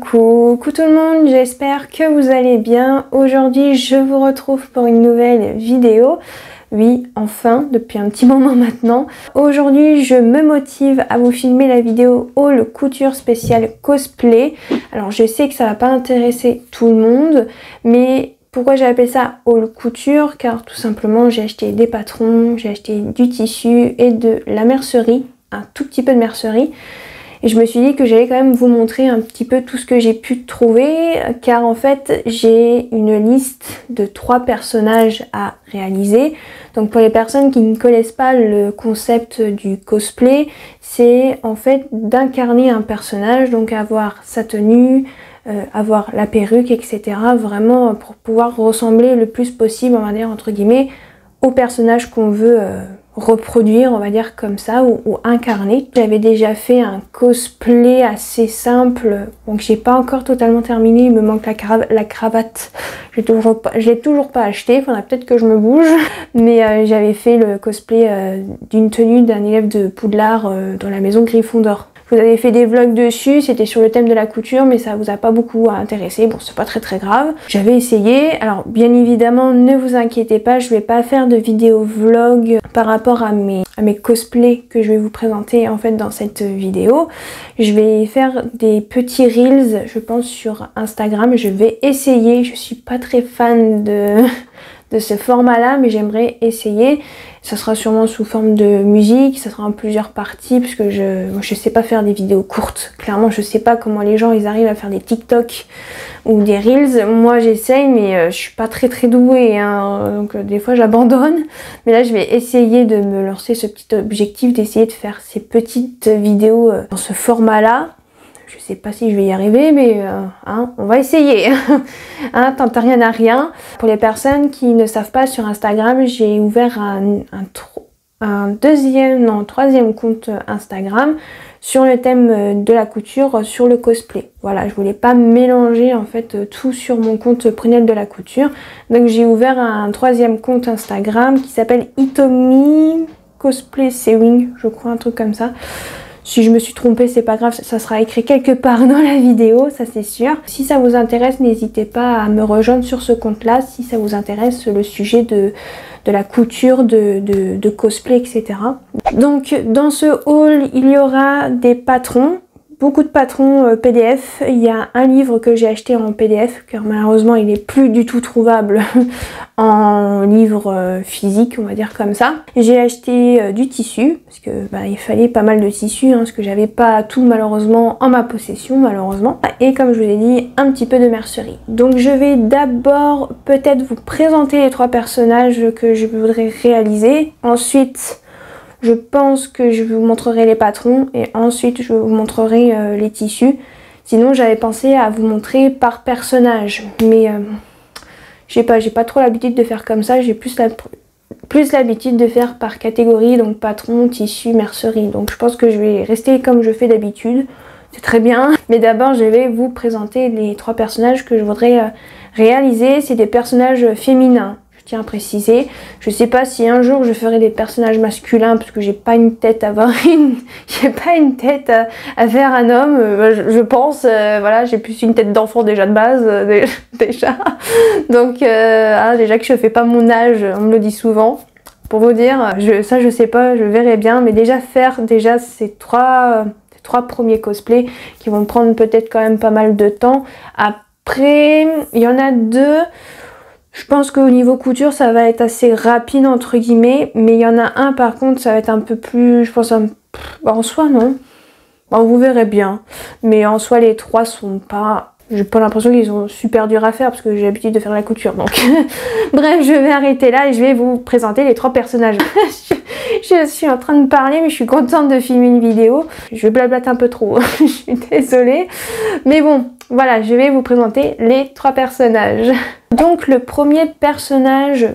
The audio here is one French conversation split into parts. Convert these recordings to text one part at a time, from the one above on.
Coucou tout le monde, j'espère que vous allez bien. Aujourd'hui je vous retrouve pour une nouvelle vidéo. Oui, enfin, depuis un petit moment maintenant. Aujourd'hui je me motive à vous filmer la vidéo haul couture spéciale cosplay. Alors je sais que ça va pas intéresser tout le monde, mais pourquoi j'ai appelé ça haul couture? Car tout simplement j'ai acheté des patrons, j'ai acheté du tissu et de la mercerie, un tout petit peu de mercerie. Et je me suis dit que j'allais quand même vous montrer un petit peu tout ce que j'ai pu trouver, car en fait j'ai une liste de 3 personnages à réaliser. Donc pour les personnes qui ne connaissent pas le concept du cosplay, c'est en fait d'incarner un personnage, donc avoir sa tenue, avoir la perruque, etc. Vraiment pour pouvoir ressembler le plus possible, on va dire entre guillemets, au personnage qu'on veut reproduire, on va dire comme ça, ou incarner. J'avais déjà fait un cosplay assez simple, donc j'ai pas encore totalement terminé, il me manque la cravate, je l'ai toujours pas acheté, il faudra peut-être que je me bouge, mais j'avais fait le cosplay d'une tenue d'un élève de Poudlard dans la maison Gryffondor. Je vous avais fait des vlogs dessus, c'était sur le thème de la couture, mais ça vous a pas beaucoup intéressé, bon c'est pas très grave. J'avais essayé, alors bien évidemment ne vous inquiétez pas, je vais pas faire de vidéo vlog par rapport à mes cosplays que je vais vous présenter en fait dans cette vidéo. Je vais faire des petits reels, je pense sur Instagram, je vais essayer, je suis pas très fan de ce format là, mais j'aimerais essayer. Ça sera sûrement sous forme de musique, ça sera en plusieurs parties, parce que moi je sais pas faire des vidéos courtes. Clairement je sais pas comment les gens ils arrivent à faire des TikTok ou des Reels. Moi j'essaye, mais je suis pas très douée, hein, donc des fois j'abandonne. Mais là je vais essayer de me lancer ce petit objectif, d'essayer de faire ces petites vidéos dans ce format là. Je sais pas si je vais y arriver, mais hein, on va essayer. Hein, tente rien à rien. Pour les personnes qui ne savent pas, sur Instagram, j'ai ouvert un troisième compte Instagram sur le thème de la couture, sur le cosplay. Voilà, je voulais pas mélanger en fait tout sur mon compte Prunelle de la couture. Donc j'ai ouvert un troisième compte Instagram qui s'appelle Itomi Cosplay Sewing, je crois, un truc comme ça. Si je me suis trompée, c'est pas grave, ça sera écrit quelque part dans la vidéo, ça c'est sûr. Si ça vous intéresse, n'hésitez pas à me rejoindre sur ce compte-là, si ça vous intéresse le sujet de la couture, de cosplay, etc. Donc dans ce haul, il y aura des patrons. Beaucoup de patrons PDF, il y a un livre que j'ai acheté en PDF car malheureusement il n'est plus du tout trouvable en livre physique, on va dire comme ça. J'ai acheté du tissu parce que il fallait pas mal de tissu, hein, parce que j'avais pas tout malheureusement en ma possession malheureusement. Et comme je vous ai dit, un petit peu de mercerie. Donc je vais d'abord peut-être vous présenter les 3 personnages que je voudrais réaliser. Ensuite je pense que je vous montrerai les patrons et ensuite je vous montrerai les tissus. Sinon j'avais pensé à vous montrer par personnage, mais j'ai pas trop l'habitude de faire comme ça, j'ai plus l'habitude de faire par catégorie, donc patron, tissu, mercerie. Donc je pense que je vais rester comme je fais d'habitude, c'est très bien. Mais d'abord je vais vous présenter les 3 personnages que je voudrais réaliser. C'est des personnages féminins. Je tiens à préciser, je sais pas si un jour je ferai des personnages masculins parce que j'ai pas une tête à faire un homme, je pense, voilà, j'ai plus une tête d'enfant déjà de base, déjà. Donc déjà que je fais pas mon âge, on me le dit souvent. Pour vous dire, ça je sais pas, je verrai bien, mais déjà faire ces trois premiers cosplays qui vont prendre peut-être quand même pas mal de temps. Après, il y en a 2. Je pense qu'au niveau couture, ça va être assez rapide entre guillemets, mais il y en a un par contre, ça va être un peu plus, je pense, en soi non. Bon, vous verrez bien. Mais en soi, les 3 sont pas... J'ai pas l'impression qu'ils sont super durs à faire parce que j'ai l'habitude de faire la couture, donc... Bref, je vais arrêter là et je vais vous présenter les 3 personnages. Je suis en train de parler, mais je suis contente de filmer une vidéo. Je blablate un peu trop, je suis désolée. Mais bon, voilà, je vais vous présenter les 3 personnages. Donc le premier personnage,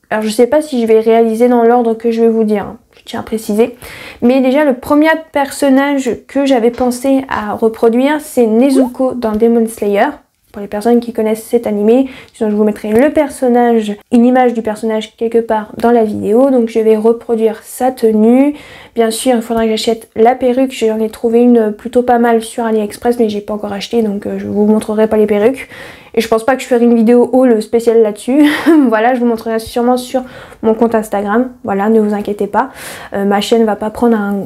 alors je sais pas si je vais réaliser dans l'ordre que je vais vous dire, hein, je tiens à préciser, mais déjà le premier personnage que j'avais pensé à reproduire, c'est Nezuko dans Demon Slayer. pour les personnes qui connaissent cet animé. Sinon je vous mettrai le personnage, une image du personnage quelque part dans la vidéo. Donc je vais reproduire sa tenue. Bien sûr il faudra que j'achète la perruque, j'en ai trouvé une plutôt pas mal sur AliExpress mais j'ai pas encore acheté, donc je vous montrerai pas les perruques. Et je pense pas que je ferai une vidéo haul spéciale là-dessus. Voilà, je vous montrerai sûrement sur mon compte Instagram. Voilà, ne vous inquiétez pas. Ma chaîne va pas prendre un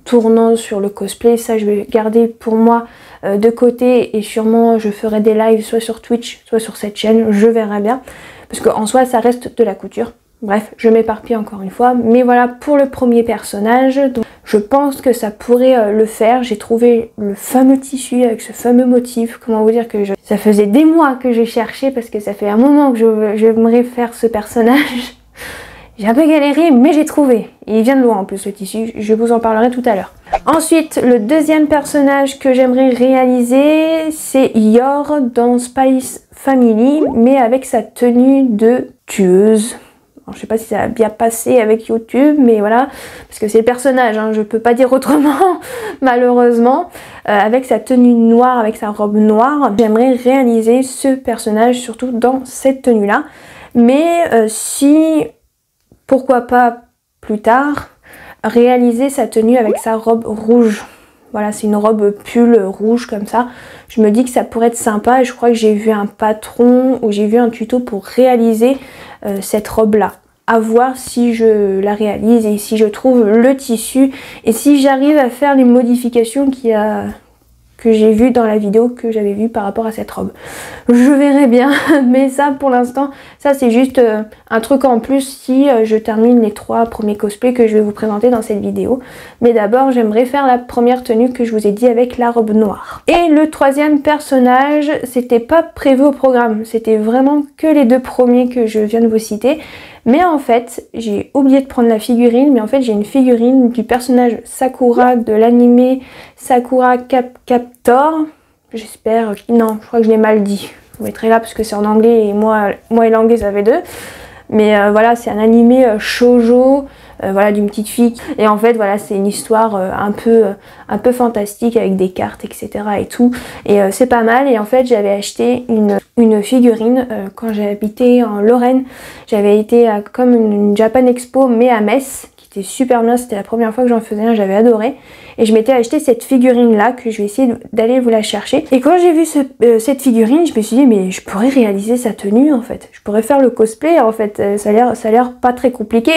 tournant sur le cosplay, ça je vais garder pour moi de côté, et sûrement je ferai des lives soit sur Twitch soit sur cette chaîne, je verrai bien, parce qu'en soi ça reste de la couture. Bref, je m'éparpille encore une fois, mais voilà pour le premier personnage. Donc, je pense que ça pourrait le faire. J'ai trouvé le fameux tissu avec ce fameux motif. Comment vous dire que ça faisait des mois que j'ai cherché, parce que ça fait un moment que j'aimerais faire ce personnage. J'ai un peu galéré, mais j'ai trouvé. Et il vient de loin en plus le tissu, je vous en parlerai tout à l'heure. Ensuite, le deuxième personnage que j'aimerais réaliser, c'est Yor dans Spy Family, mais avec sa tenue de tueuse. Alors, je sais pas si ça a bien passé avec YouTube, mais voilà, parce que c'est le personnage, hein, je peux pas dire autrement, malheureusement. Avec sa tenue noire, avec sa robe noire, j'aimerais réaliser ce personnage, surtout dans cette tenue-là. Mais si, pourquoi pas plus tard, réaliser sa tenue avec sa robe rouge. Voilà, c'est une robe pull rouge comme ça. Je me dis que ça pourrait être sympa, et je crois que j'ai vu un patron ou j'ai vu un tuto pour réaliser cette robe là. À voir si je la réalise et si je trouve le tissu et si j'arrive à faire les modifications que j'ai vues dans la vidéo que j'avais vue par rapport à cette robe. Je verrai bien, mais ça pour l'instant, ça c'est juste un truc en plus si je termine les 3 premiers cosplays que je vais vous présenter dans cette vidéo. Mais d'abord j'aimerais faire la première tenue que je vous ai dit avec la robe noire. Et le troisième personnage, c'était pas prévu au programme, c'était vraiment que les 2 premiers que je viens de vous citer. Mais en fait, j'ai oublié de prendre la figurine, mais en fait j'ai une figurine du personnage Sakura de l'anime Sakura Captor. J'espère, non, je crois que je l'ai mal dit. Je vous mettrai là parce que c'est en anglais et moi et l'anglais ça fait 2. Mais voilà, c'est un animé shoujo, voilà, d'une petite fille. Et en fait, voilà, c'est une histoire un peu fantastique avec des cartes, etc. et tout. Et c'est pas mal. Et en fait, j'avais acheté une figurine quand j'ai habité en Lorraine. J'avais été à comme une Japan Expo, mais à Metz, qui était super bien. C'était la première fois que j'en faisais un, j'avais adoré. Et je m'étais acheté cette figurine là, que je vais essayer d'aller vous la chercher. Et quand j'ai vu cette figurine, je me suis dit mais je pourrais réaliser sa tenue en fait. Je pourrais faire le cosplay en fait. Ça a l'air pas très compliqué.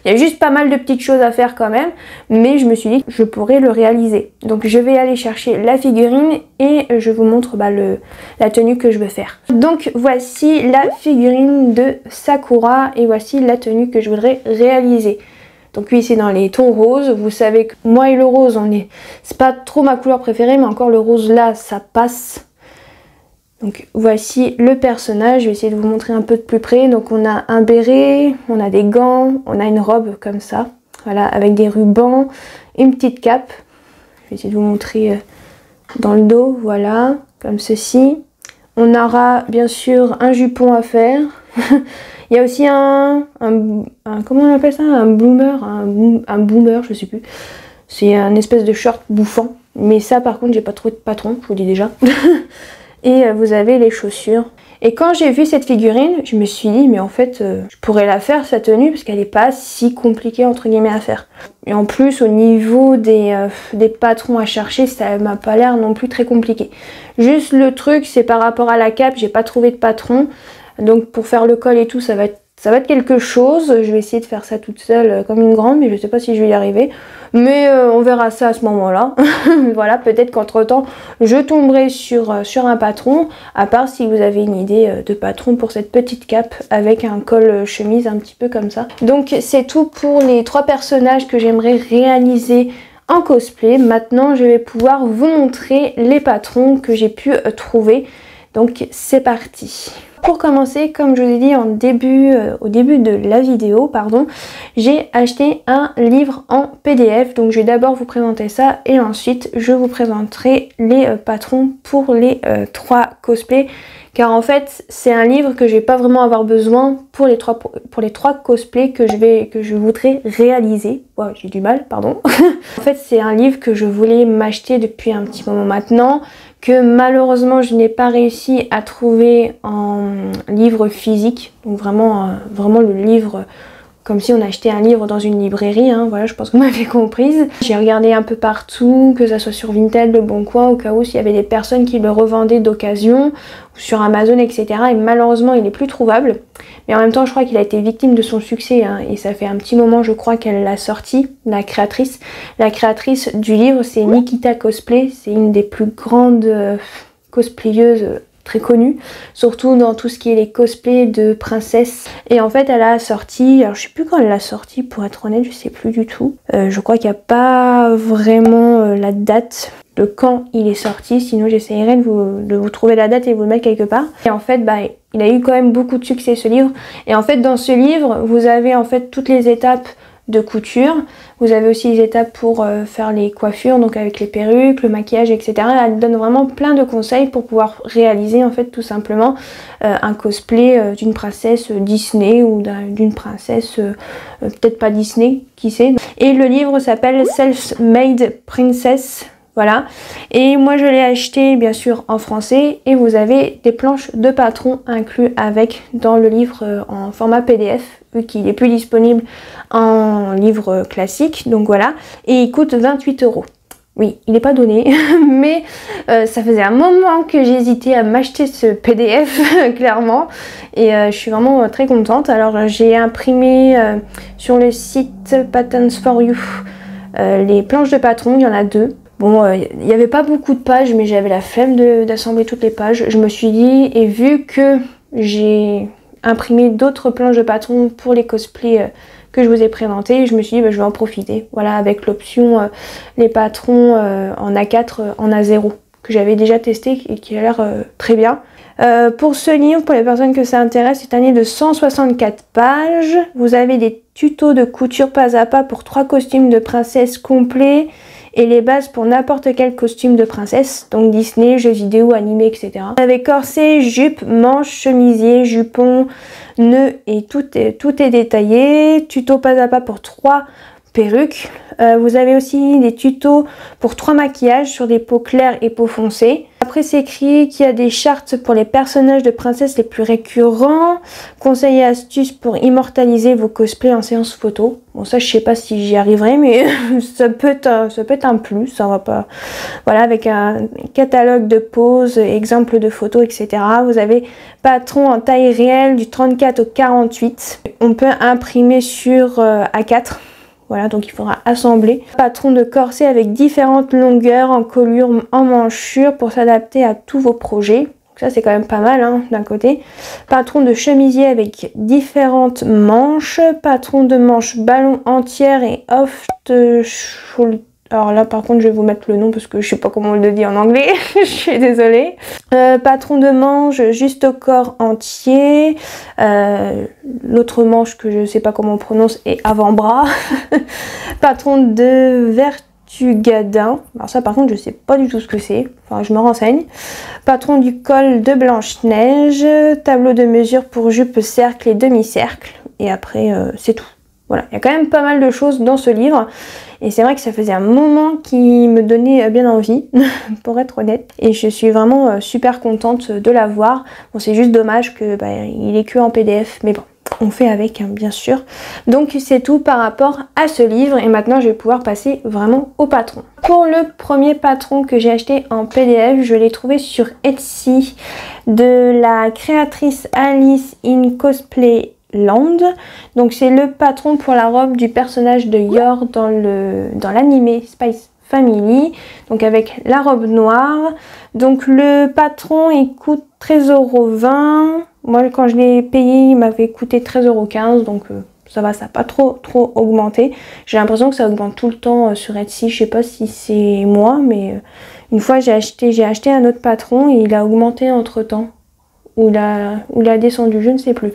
Il y a juste pas mal de petites choses à faire quand même. Mais je me suis dit que je pourrais le réaliser. Donc je vais aller chercher la figurine et je vous montre la tenue que je veux faire. Donc voici la figurine de Sakura et voici la tenue que je voudrais réaliser. Donc oui, c'est dans les tons roses. Vous savez que moi et le rose, c'est pas trop ma couleur préférée, mais encore le rose là, ça passe. Donc voici le personnage. Je vais essayer de vous montrer un peu de plus près. Donc on a un béret, on a des gants, on a une robe comme ça. Voilà, avec des rubans, une petite cape. Je vais essayer de vous montrer dans le dos, voilà, comme ceci. On aura bien sûr un jupon à faire. Il y a aussi comment on appelle ça, un bloomer, un boomer, je sais plus. C'est un espèce de short bouffant. Mais ça par contre j'ai pas trouvé de patron, je vous dis déjà. Et vous avez les chaussures. Et quand j'ai vu cette figurine, je me suis dit mais en fait je pourrais la faire sa tenue parce qu'elle n'est pas si compliquée entre guillemets à faire. Et en plus au niveau des patrons à chercher, ça m'a pas l'air non plus très compliqué. Juste le truc c'est par rapport à la cape, j'ai pas trouvé de patron. Donc pour faire le col et tout, ça va être quelque chose. Je vais essayer de faire ça toute seule comme une grande, mais je sais pas si je vais y arriver. Mais on verra ça à ce moment-là. Voilà, peut-être qu'entre temps, je tomberai sur un patron. À part si vous avez une idée de patron pour cette petite cape avec un col chemise un petit peu comme ça. Donc c'est tout pour les 3 personnages que j'aimerais réaliser en cosplay. Maintenant, je vais pouvoir vous montrer les patrons que j'ai pu trouver. Donc c'est parti. Pour commencer, comme je vous ai dit au début de la vidéo, pardon, j'ai acheté un livre en PDF. Donc je vais d'abord vous présenter ça et ensuite je vous présenterai les patrons pour les 3 cosplays. Car en fait c'est un livre que je vais pas vraiment avoir besoin pour les 3 cosplays que je voudrais réaliser. Wow, j'ai du mal, pardon. En fait c'est un livre que je voulais m'acheter depuis un petit moment maintenant, que malheureusement je n'ai pas réussi à trouver en livre physique. Donc vraiment, vraiment le livre comme si on achetait un livre dans une librairie, hein. Voilà, je pense que vous m'avez comprise. J'ai regardé un peu partout, que ça soit sur Vinted, Le Bon Coin, au cas où s'il y avait des personnes qui le revendaient d'occasion, ou sur Amazon, etc. Et malheureusement, il n'est plus trouvable. Mais en même temps, je crois qu'il a été victime de son succès, hein. Et ça fait un petit moment, je crois, qu'elle l'a sorti, la créatrice. La créatrice du livre, c'est Nikita Cosplay. C'est une des plus grandes cosplayeuses très connue, surtout dans tout ce qui est les cosplays de princesses. Et en fait, elle a sorti, alors je sais plus quand elle l'a sorti, pour être honnête, je sais plus du tout. Je crois qu'il n'y a pas vraiment la date de quand il est sorti, sinon j'essayerai de vous trouver la date et vous le mettre quelque part. Et en fait, bah, il a eu quand même beaucoup de succès ce livre. Et en fait, dans ce livre, vous avez en fait toutes les étapes de couture. Vous avez aussi les étapes pour faire les coiffures, donc avec les perruques, le maquillage, etc. Elle donne vraiment plein de conseils pour pouvoir réaliser en fait tout simplement un cosplay d'une princesse Disney ou d'une princesse peut-être pas Disney, qui sait. Et le livre s'appelle Self-Made Princess. Voilà, et moi je l'ai acheté bien sûr en français et vous avez des planches de patron inclus avec dans le livre en format PDF vu qu'il est plus disponible en livre classique, donc voilà, et il coûte 28 €. Oui, il n'est pas donné, mais ça faisait un moment que j'hésitais à m'acheter ce PDF, clairement, et je suis vraiment très contente. Alors j'ai imprimé sur le site Patterns for You les planches de patron, il y en a 2. Bon, il n'y avait pas beaucoup de pages, mais j'avais la flemme d'assembler toutes les pages. Je me suis dit, et vu que j'ai imprimé d'autres planches de patron pour les cosplays que je vous ai présentés, je me suis dit, bah, je vais en profiter. Voilà, avec l'option les patrons en A4, en A0, que j'avais déjà testé et qui a l'air très bien. Pour ce livre, pour les personnes que ça intéresse, c'est un livre de 164 pages. Vous avez des tutos de couture pas à pas pour 3 costumes de princesse complets. Et les bases pour n'importe quel costume de princesse, donc Disney, jeux vidéo, animé, etc. Vous avez corset, jupe, manche, chemisier, jupon, nœud et tout est détaillé. Tuto pas à pas pour 3 perruques. Vous avez aussi des tutos pour 3 maquillages sur des peaux claires et peaux foncées. Après c'est écrit qu'il y a des chartes pour les personnages de princesse les plus récurrents, conseils et astuces pour immortaliser vos cosplays en séance photo. Bon ça je sais pas si j'y arriverai, mais ça peut être un plus, ça va pas. Voilà, avec un catalogue de poses, exemples de photos, etc. Vous avez patron en taille réelle du 34 au 48. On peut imprimer sur A4. Voilà, donc il faudra assembler. Patron de corset avec différentes longueurs, en colure, en manchure pour s'adapter à tous vos projets. Donc ça c'est quand même pas mal hein, d'un côté. Patron de chemisier avec différentes manches. Patron de manches ballon entière et off shoulder. Alors là par contre je vais vous mettre le nom parce que je sais pas comment on le dit en anglais, je suis désolée. Patron de manche juste au corps entier. L'autre manche que je sais pas comment on prononce est avant-bras. Patron de Vertugadin. Alors ça par contre je sais pas du tout ce que c'est, enfin je me renseigne. Patron du col de Blanche-Neige. Tableau de mesure pour jupe, cercle et demi-cercle. Et après c'est tout. Voilà, il y a quand même pas mal de choses dans ce livre. Et c'est vrai que ça faisait un moment qui me donnait bien envie, pour être honnête. Et je suis vraiment super contente de l'avoir. Bon, c'est juste dommage que il est que en PDF, mais bon, on fait avec, hein, bien sûr. Donc c'est tout par rapport à ce livre. Et maintenant, je vais pouvoir passer vraiment au patron. Pour le premier patron que j'ai acheté en PDF, je l'ai trouvé sur Etsy de la créatrice Alice in Cosplay Land. Donc c'est le patron pour la robe du personnage de Yor dans l'animé Spice Family, donc avec la robe noire. Donc le patron il coûte 13,20 €. Moi quand je l'ai payé il m'avait coûté 13,15 €, donc ça va, ça n'a pas trop augmenté. J'ai l'impression que ça augmente tout le temps sur Etsy, je sais pas si c'est moi, mais une fois j'ai acheté un autre patron et il a augmenté entre temps. Ou la descendu, je ne sais plus.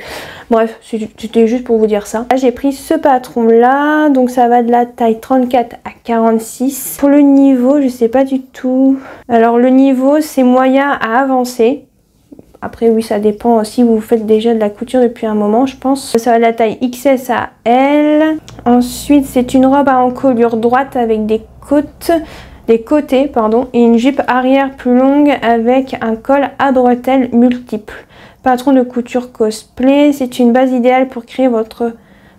Bref, c'était juste pour vous dire ça. Là, j'ai pris ce patron là, donc ça va de la taille 34 à 46. Pour le niveau, je sais pas du tout. Alors le niveau, c'est moyen à avancer. Après oui, ça dépend si vous faites déjà de la couture depuis un moment, je pense. Ça va de la taille XS à L. Ensuite, c'est une robe à encolure droite avec des côtes. les côtés pardon, et une jupe arrière plus longue avec un col à bretelles multiples. Patron de couture cosplay, c'est une base idéale pour créer votre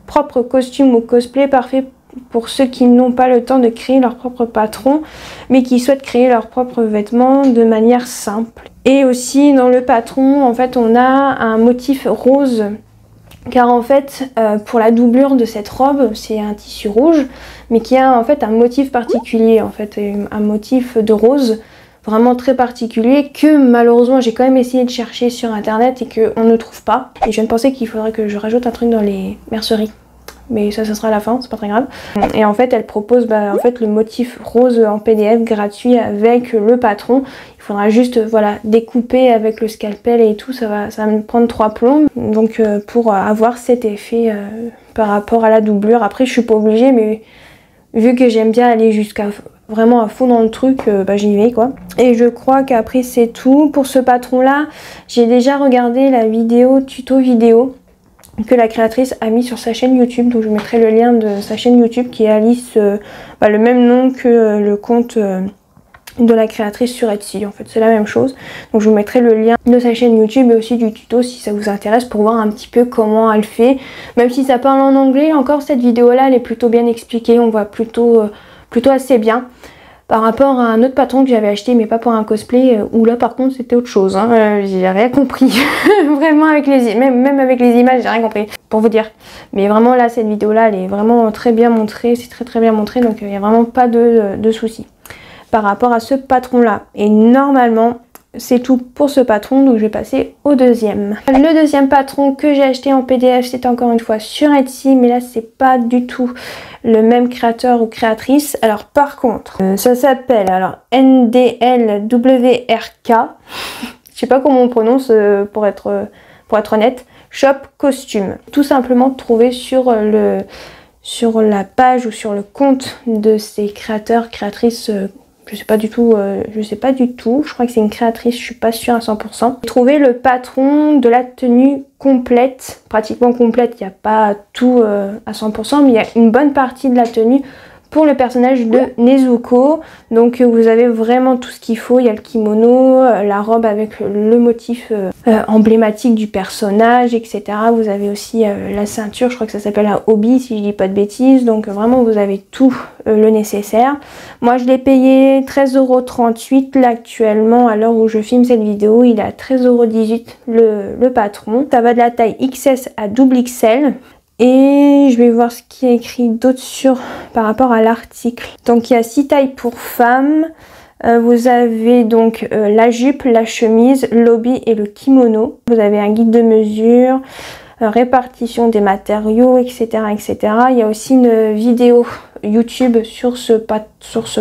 propre costume ou cosplay, parfait pour ceux qui n'ont pas le temps de créer leur propre patron, mais qui souhaitent créer leurs propres vêtements de manière simple. Et aussi dans le patron, en fait, on a un motif rose, car en fait, pour la doublure de cette robe, c'est un tissu rouge, mais qui a en fait un motif particulier, en fait, un motif de rose vraiment très particulier que malheureusement j'ai quand même essayé de chercher sur internet et qu'on ne trouve pas. Et je viens de penser qu'il faudrait que je rajoute un truc dans les merceries. Mais ça sera à la fin, c'est pas très grave. Et en fait elle propose en fait, le motif rose en PDF gratuit avec le patron. Il faudra juste voilà, découper avec le scalpel et tout, ça va me prendre 3 plombs. Donc pour avoir cet effet par rapport à la doublure. Après je suis pas obligée, mais vu que j'aime bien aller jusqu'à vraiment à fond dans le truc, j'y vais quoi. Et je crois qu'après c'est tout. Pour ce patron là, j'ai déjà regardé la vidéo, tuto vidéo que la créatrice a mis sur sa chaîne YouTube, donc je vous mettrai le lien de sa chaîne YouTube qui est Alice, le même nom que le compte de la créatrice sur Etsy, en fait c'est la même chose. Donc je vous mettrai le lien de sa chaîne YouTube et aussi du tuto si ça vous intéresse pour voir un petit peu comment elle fait. Même si ça parle en anglais, encore cette vidéo là elle est plutôt bien expliquée, on voit plutôt assez bien. Par rapport à un autre patron que j'avais acheté mais pas pour un cosplay, où là par contre c'était autre chose, hein. J'ai rien compris. Vraiment avec même avec les images j'ai rien compris, pour vous dire. Mais vraiment là cette vidéo là elle est vraiment très bien montrée, c'est très bien montré, donc il n'y a vraiment pas de soucis par rapport à ce patron là. Et normalement c'est tout pour ce patron, donc je vais passer au deuxième. Le deuxième patron que j'ai acheté en PDF, c'est encore une fois sur Etsy, mais là c'est pas du tout le même créateur ou créatrice. Alors par contre, ça s'appelle alors NDLWRK. Je sais pas comment on prononce pour être honnête. Shop Costume. Tout simplement trouvé sur la page ou sur le compte de ces créateurs, créatrices. Je sais pas du tout, je crois que c'est une créatrice, je suis pas sûre à 100%. J'ai trouvé le patron de la tenue complète, pratiquement complète, il n'y a pas tout à 100%, mais il y a une bonne partie de la tenue pour le personnage de Nezuko. Donc vous avez vraiment tout ce qu'il faut, il y a le kimono, la robe avec le motif emblématique du personnage, etc. Vous avez aussi la ceinture, je crois que ça s'appelle un obi si je dis pas de bêtises, donc vraiment vous avez tout le nécessaire. Moi je l'ai payé 13,38 € là actuellement, à l'heure où je filme cette vidéo, il est à 13,18 € le patron. Ça va de la taille XS à double XL. Et je vais voir ce qui est écrit d'autre par rapport à l'article. Donc il y a 6 tailles pour femmes. Vous avez donc la jupe, la chemise, l'obi et le kimono. Vous avez un guide de mesure, répartition des matériaux, etc., etc. Il y a aussi une vidéo YouTube sur ce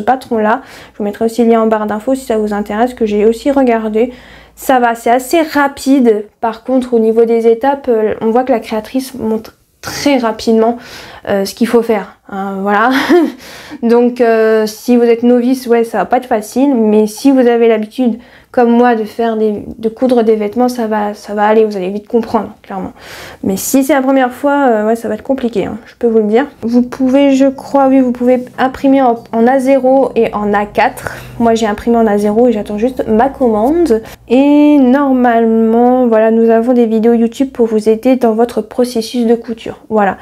patron là. Je vous mettrai aussi le lien en barre d'infos si ça vous intéresse, que j'ai aussi regardé. Ça va, c'est assez rapide. Par contre au niveau des étapes, on voit que la créatrice montre très rapidement ce qu'il faut faire, hein, voilà. Donc si vous êtes novice, ouais, ça va pas être facile, mais si vous avez l'habitude comme moi de coudre des vêtements, ça va aller, vous allez vite comprendre clairement. Mais si c'est la première fois, ouais, ça va être compliqué, hein, je peux vous le dire. Vous pouvez, je crois, oui, vous pouvez imprimer en A0 et en A4. Moi j'ai imprimé en A0 et j'attends juste ma commande. Et normalement, voilà, nous avons des vidéos YouTube pour vous aider dans votre processus de couture. Voilà,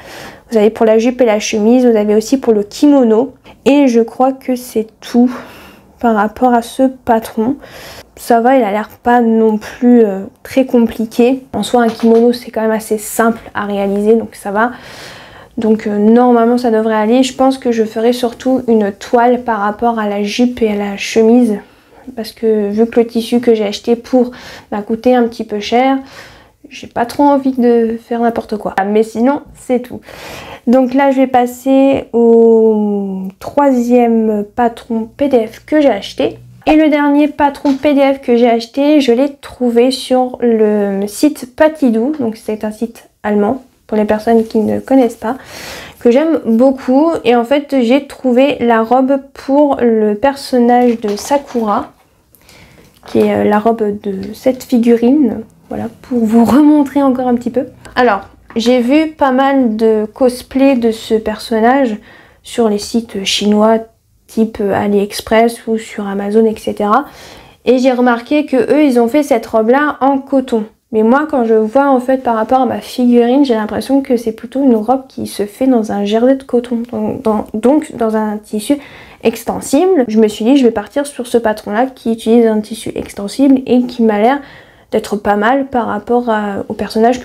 vous avez pour la jupe et la chemise, vous avez aussi pour le kimono. Et je crois que c'est tout par rapport à ce patron. Ça va, il a l'air pas non plus très compliqué. En soi, un kimono, c'est quand même assez simple à réaliser, donc ça va. Donc normalement, ça devrait aller. Je pense que je ferai surtout une toile par rapport à la jupe et à la chemise. Parce que vu que le tissu que j'ai acheté pour m'a coûté un petit peu cher, j'ai pas trop envie de faire n'importe quoi. Mais sinon, c'est tout. Donc là, je vais passer au troisième patron PDF que j'ai acheté. Et le dernier patron PDF que j'ai acheté, je l'ai trouvé sur le site Patidou. Donc c'est un site allemand, pour les personnes qui ne connaissent pas, que j'aime beaucoup. Et en fait, j'ai trouvé la robe pour le personnage de Sakura, qui est la robe de cette figurine. Voilà, pour vous remontrer encore un petit peu. Alors, j'ai vu pas mal de cosplay de ce personnage sur les sites chinois type AliExpress ou sur Amazon, etc. Et j'ai remarqué que eux, ils ont fait cette robe-là en coton. Mais moi, quand je vois en fait par rapport à ma figurine, j'ai l'impression que c'est plutôt une robe qui se fait dans un jersey de coton, donc dans un tissu extensible. Je me suis dit, je vais partir sur ce patron-là qui utilise un tissu extensible et qui m'a l'air d'être pas mal par rapport au personnage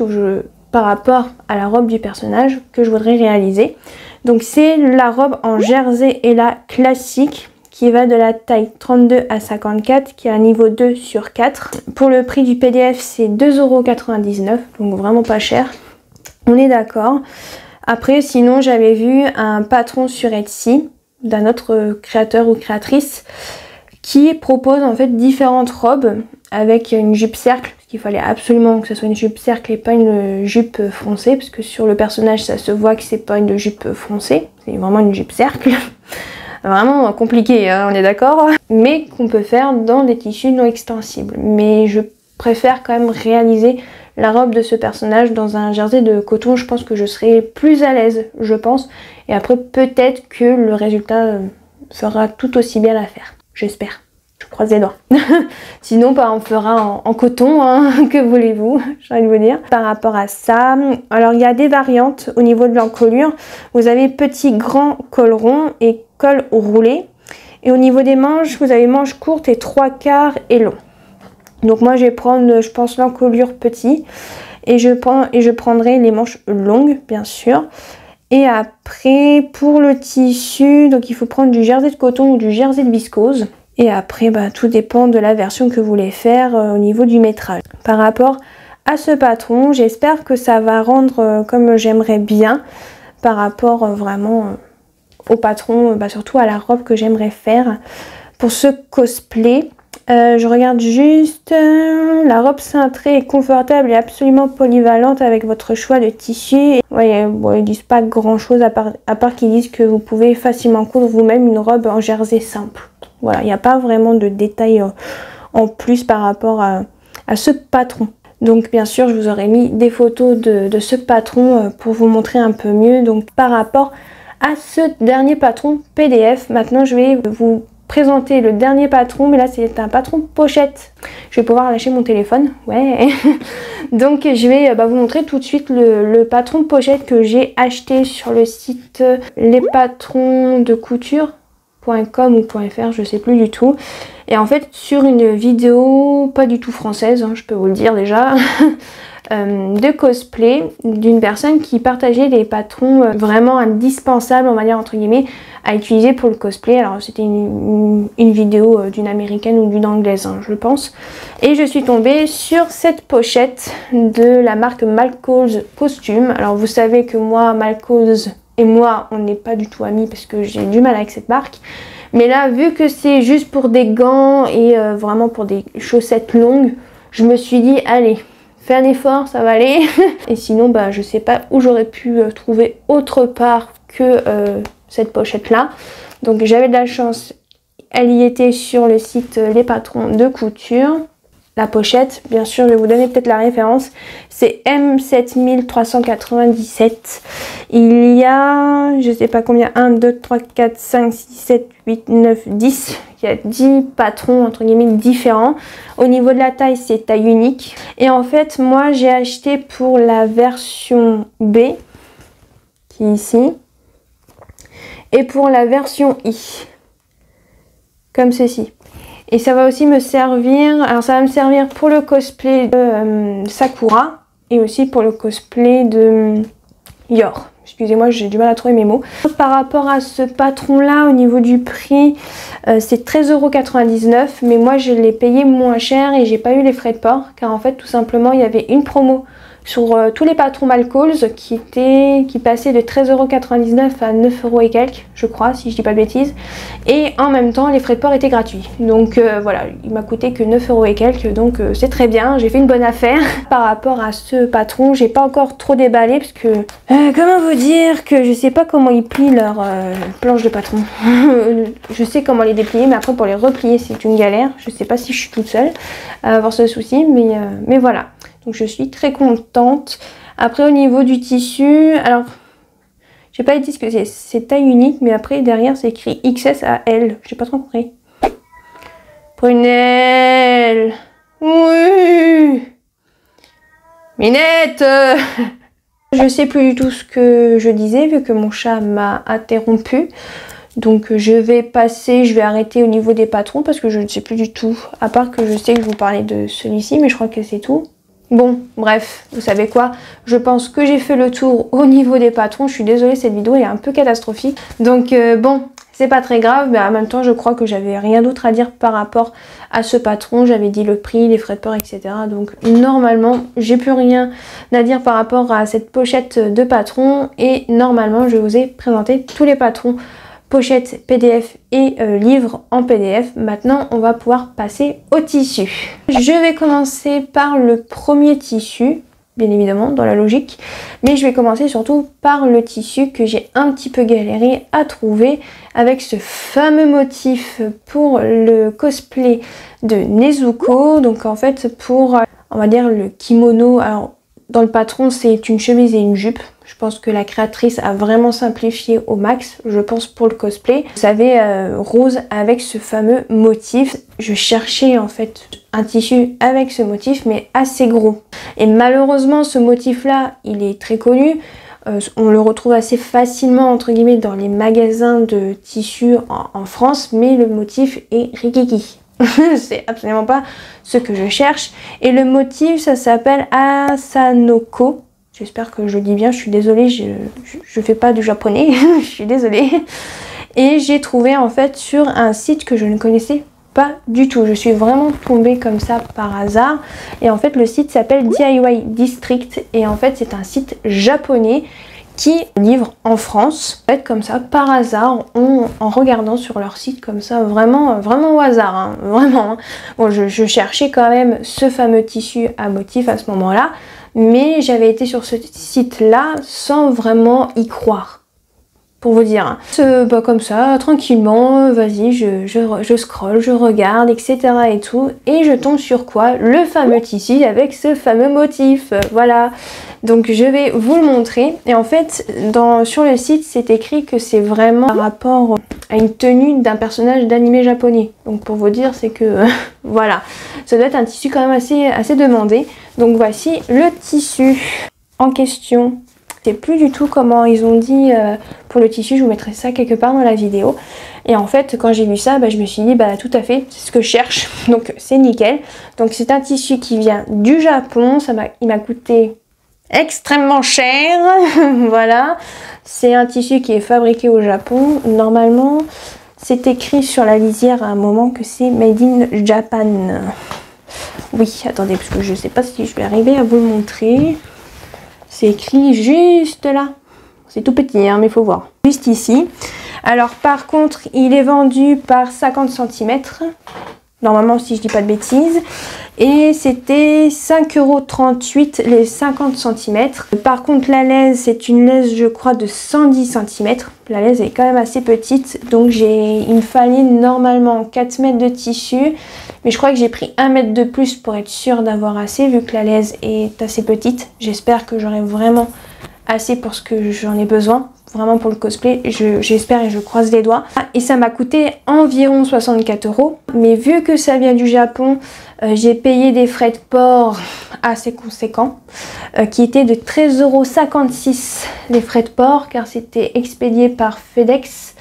par rapport à la robe du personnage que je voudrais réaliser. Donc c'est la robe en jersey et la classique, qui va de la taille 32 à 54, qui est un niveau 2 sur 4. Pour le prix du PDF, c'est 2,99 €, donc vraiment pas cher. On est d'accord. Après, sinon, j'avais vu un patron sur Etsy d'un autre créateur ou créatrice qui propose en fait différentes robes avec une jupe cercle, parce qu'il fallait absolument que ce soit une jupe cercle et pas une jupe froncée, parce que sur le personnage, ça se voit que c'est pas une jupe froncée, c'est vraiment une jupe cercle. Vraiment compliqué, hein, on est d'accord, mais qu'on peut faire dans des tissus non extensibles. Mais je préfère quand même réaliser la robe de ce personnage dans un jersey de coton. Je pense que je serai plus à l'aise, je pense. Et après, peut-être que le résultat fera tout aussi bien l'affaire. J'espère. Je croise les doigts. Sinon, bah, on fera en coton, hein, que voulez-vous, j'ai envie de vous dire. Par rapport à ça, alors il y a des variantes au niveau de l'encolure. Vous avez petit, grand, col rond et col roulé. Et au niveau des manches, vous avez manches courtes et 3/4 et long. Donc moi, je vais prendre, je pense, l'encolure petit. Et je prendrai les manches longues, bien sûr. Et après, pour le tissu, donc il faut prendre du jersey de coton ou du jersey de viscose. Et après, bah, tout dépend de la version que vous voulez faire au niveau du métrage. Par rapport à ce patron, j'espère que ça va rendre comme j'aimerais bien par rapport vraiment au patron, bah, surtout à la robe que j'aimerais faire. Pour ce cosplay, je regarde juste, la robe cintrée est confortable et absolument polyvalente avec votre choix de tissu. Ouais, bon, ils disent pas grand chose à part qu'ils disent que vous pouvez facilement coudre vous-même une robe en jersey simple. Voilà, il n'y a pas vraiment de détails en plus par rapport à ce patron. Donc bien sûr, je vous aurais mis des photos de ce patron pour vous montrer un peu mieux. Donc par rapport à ce dernier patron PDF, maintenant je vais vous présenter le dernier patron, mais là c'est un patron pochette. Je vais pouvoir lâcher mon téléphone, ouais. Donc je vais vous montrer tout de suite le patron pochette que j'ai acheté sur le site lespatronsdecouture.com ou .fr, je sais plus du tout. Et en fait sur une vidéo pas du tout française, hein, je peux vous le dire déjà, de cosplay d'une personne qui partageait des patrons vraiment indispensables, on va dire entre guillemets, à utiliser pour le cosplay. Alors c'était une vidéo d'une américaine ou d'une anglaise, hein, je pense. Et je suis tombée sur cette pochette de la marque Malco's Costume. Alors vous savez que moi, Malco's et moi, on n'est pas du tout amis parce que j'ai du mal avec cette marque. Mais là, vu que c'est juste pour des gants et vraiment pour des chaussettes longues, je me suis dit, allez, fais un effort, ça va aller. Et sinon, bah, je sais pas où j'aurais pu trouver autre part que cette pochette-là. Donc j'avais de la chance, elle y était sur le site Les Patrons de Couture. La pochette, bien sûr, je vais vous donner peut-être la référence, c'est M7397. Il y a, je sais pas combien, 1, 2, 3, 4, 5, 6, 7, 8, 9, 10. Il y a 10 patrons, entre guillemets, différents. Au niveau de la taille, c'est taille unique. Et en fait, moi, j'ai acheté pour la version B, qui est ici, et pour la version I, comme ceci. Et ça va aussi me servir, alors ça va me servir pour le cosplay de Sakura et aussi pour le cosplay de Yor. Excusez-moi, j'ai du mal à trouver mes mots. Par rapport à ce patron là, au niveau du prix, c'est 13,99 €, mais moi je l'ai payé moins cher et j'ai pas eu les frais de port, car en fait tout simplement il y avait une promo sur tous les patrons Malco's qui passait de 13,99 € à 9 € et quelques, je crois, si je dis pas de bêtises. Et en même temps, les frais de port étaient gratuits. Donc voilà, il m'a coûté que 9 € et quelques, donc c'est très bien, j'ai fait une bonne affaire. Par rapport à ce patron, j'ai pas encore trop déballé parce que, comment vous dire que je sais pas comment ils plient leur planche de patron. Je sais comment les déplier, mais après pour les replier, c'est une galère. Je sais pas si je suis toute seule à avoir ce souci, mais voilà. Donc je suis très contente. Après au niveau du tissu, alors J'ai pas dit ce que c'est taille unique, mais après derrière c'est écrit XS à L. J'ai pas trop compris. Prunelle. Oui. Minette. Je sais plus du tout ce que je disais vu que mon chat m'a interrompu. Donc je vais arrêter au niveau des patrons parce que je ne sais plus du tout. À part que je sais que je vous parlais de celui-ci, mais je crois que c'est tout. Bon, bref, vous savez quoi? Je pense que j'ai fait le tour au niveau des patrons. Je suis désolée, cette vidéo est un peu catastrophique. Donc bon, c'est pas très grave, mais en même temps, je crois que j'avais rien d'autre à dire par rapport à ce patron. J'avais dit le prix, les frais de port, etc. Donc normalement, j'ai plus rien à dire par rapport à cette pochette de patron. Et normalement, je vous ai présenté tous les patrons. Pochette PDF et livre en PDF. Maintenant, on va pouvoir passer au tissu. Je vais commencer par le premier tissu, bien évidemment, dans la logique. Mais je vais commencer surtout par le tissu que j'ai un petit peu galéré à trouver avec ce fameux motif pour le cosplay de Nezuko. Donc en fait, pour, on va dire, le kimono. Alors, dans le patron, c'est une chemise et une jupe. Je pense que la créatrice a vraiment simplifié au max, je pense, pour le cosplay. Vous savez, rose avec ce fameux motif. Je cherchais en fait un tissu avec ce motif, mais assez gros. Et malheureusement, ce motif-là, il est très connu. On le retrouve assez facilement, entre guillemets, dans les magasins de tissus en France, mais le motif est rikiki. C'est absolument pas ce que je cherche. Et le motif, ça s'appelle Asanoko. J'espère que je dis bien, je suis désolée, je fais pas du japonais, je suis désolée. Et j'ai trouvé en fait sur un site que je ne connaissais pas du tout. Je suis vraiment tombée comme ça par hasard. Et en fait le site s'appelle DIY District. Et en fait c'est un site japonais qui livre en France. En fait comme ça, par hasard, en regardant sur leur site comme ça, vraiment au hasard, hein, vraiment. Hein. Bon, je cherchais quand même ce fameux tissu à motif à ce moment-là. Mais j'avais été sur ce site-là sans vraiment y croire, pour vous dire. Bah comme ça, tranquillement, vas-y, je scrolle, je regarde, etc. et tout. Et je tombe sur quoi? Le fameux tissu avec ce fameux motif, voilà. Donc je vais vous le montrer. Et en fait, sur le site, c'est écrit que c'est vraiment par rapport à une tenue d'un personnage d'anime japonais. Donc pour vous dire, c'est que, voilà. Ça doit être un tissu quand même assez demandé. Donc voici le tissu en question. Je sais plus du tout comment ils ont dit pour le tissu, je vous mettrai ça quelque part dans la vidéo. Et en fait quand j'ai vu ça, je me suis dit tout à fait, c'est ce que je cherche, donc c'est nickel. Donc c'est un tissu qui vient du Japon, il m'a coûté extrêmement cher, voilà. C'est un tissu qui est fabriqué au Japon, normalement c'est écrit sur la lisière à un moment que c'est Made in Japan. Oui, attendez, parce que je sais pas si je vais arriver à vous le montrer. C'est écrit juste là. C'est tout petit, hein, mais il faut voir. Juste ici. Alors par contre, il est vendu par 50 cm. Normalement, si je dis pas de bêtises. Et c'était 5,38 € les 50 cm. Par contre, la laise, c'est une laise, je crois, de 110 cm. La laise est quand même assez petite. Donc il me fallait normalement 4 mètres de tissu. Mais je crois que j'ai pris 1 mètre de plus pour être sûre d'avoir assez, vu que la laise est assez petite. J'espère que j'aurai vraiment assez pour ce que j'en ai besoin. Vraiment pour le cosplay, j'espère et je croise les doigts. Et ça m'a coûté environ 64 €. Mais vu que ça vient du Japon, j'ai payé des frais de port assez conséquents, qui étaient de 13,56 € les frais de port, car c'était expédié par FedEx.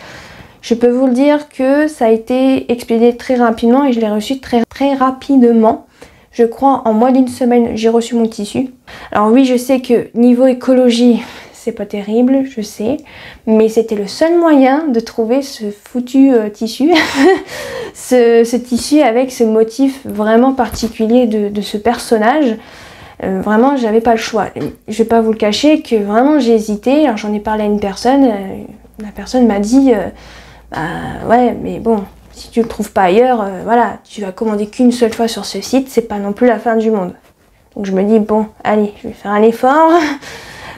Je peux vous le dire que ça a été expédié très rapidement et je l'ai reçu très rapidement. Je crois en moins d'une semaine, j'ai reçu mon tissu. Alors oui, je sais que niveau écologie, c'est pas terrible, je sais, mais c'était le seul moyen de trouver ce foutu tissu, ce tissu avec ce motif vraiment particulier de ce personnage. Vraiment, j'avais pas le choix. Je vais pas vous le cacher que vraiment j'ai hésité. Alors j'en ai parlé à une personne, la personne m'a dit ouais, mais bon, si tu le trouves pas ailleurs, voilà, tu vas commander qu'une seule fois sur ce site, c'est pas non plus la fin du monde. Donc je me dis bon, allez, je vais faire un effort.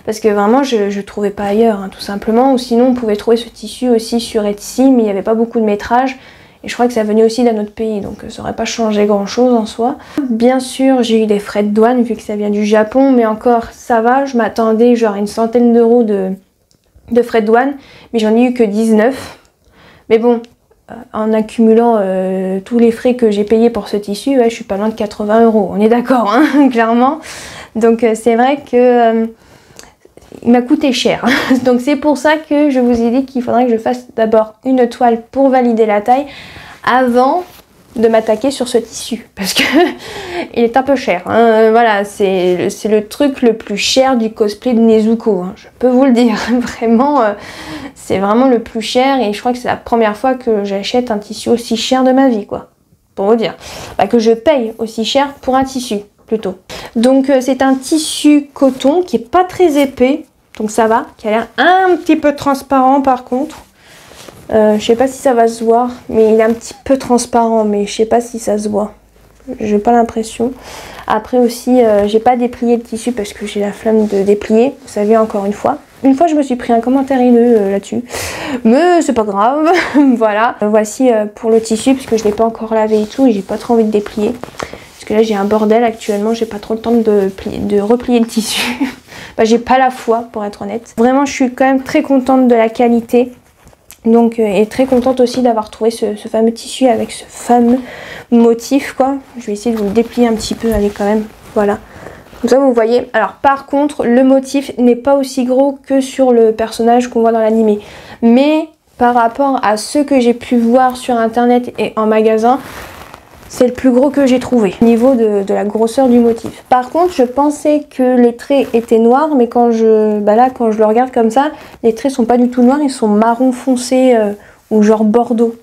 Parce que vraiment je trouvais pas ailleurs, hein, tout simplement. Ou sinon on pouvait trouver ce tissu aussi sur Etsy, mais il n'y avait pas beaucoup de métrage. Et je crois que ça venait aussi d'un autre pays, donc ça n'aurait pas changé grand chose en soi. Bien sûr j'ai eu des frais de douane vu que ça vient du Japon, mais encore ça va, je m'attendais genre une centaine d'euros de frais de douane, mais j'en ai eu que 19. Mais bon, en accumulant tous les frais que j'ai payés pour ce tissu, ouais, je suis pas loin de 80 €, on est d'accord, hein, clairement. Donc c'est vrai que il m'a coûté cher. Donc c'est pour ça que je vous ai dit qu'il faudrait que je fasse d'abord une toile pour valider la taille avant de m'attaquer sur ce tissu, parce que il est un peu cher, hein. Voilà, c'est le truc le plus cher du cosplay de Nezuko, hein, je peux vous le dire. Vraiment, c'est vraiment le plus cher, et je crois que c'est la première fois que j'achète un tissu aussi cher de ma vie, quoi, pour vous dire. Bah, que je paye aussi cher pour un tissu, plutôt. Donc c'est un tissu coton qui est pas très épais, donc ça va, qui a l'air un petit peu transparent par contre. Je sais pas si ça va se voir, mais il est un petit peu transparent, mais je sais pas si ça se voit. J'ai pas l'impression. Après aussi, j'ai pas déplié le tissu parce que j'ai la flemme de déplier. Vous savez, encore une fois. Une fois, je me suis pris un commentaire haineux là-dessus. Mais c'est pas grave. Voilà. Voici pour le tissu, parce que je l'ai pas encore lavé et tout, et j'ai pas trop envie de déplier. Parce que là, j'ai un bordel actuellement, j'ai pas trop le temps de replier le tissu. Bah, j'ai pas la foi, pour être honnête. Vraiment, je suis quand même très contente de la qualité. Donc, et très contente aussi d'avoir trouvé ce fameux tissu avec ce fameux motif, quoi. Je vais essayer de vous le déplier un petit peu, allez, quand même, voilà. Comme ça, vous voyez. Alors, par contre, le motif n'est pas aussi gros que sur le personnage qu'on voit dans l'animé. Mais, par rapport à ce que j'ai pu voir sur internet et en magasin, c'est le plus gros que j'ai trouvé, au niveau de la grosseur du motif. Par contre, je pensais que les traits étaient noirs, mais quand quand je le regarde comme ça, les traits sont pas du tout noirs, ils sont marron foncé ou genre bordeaux.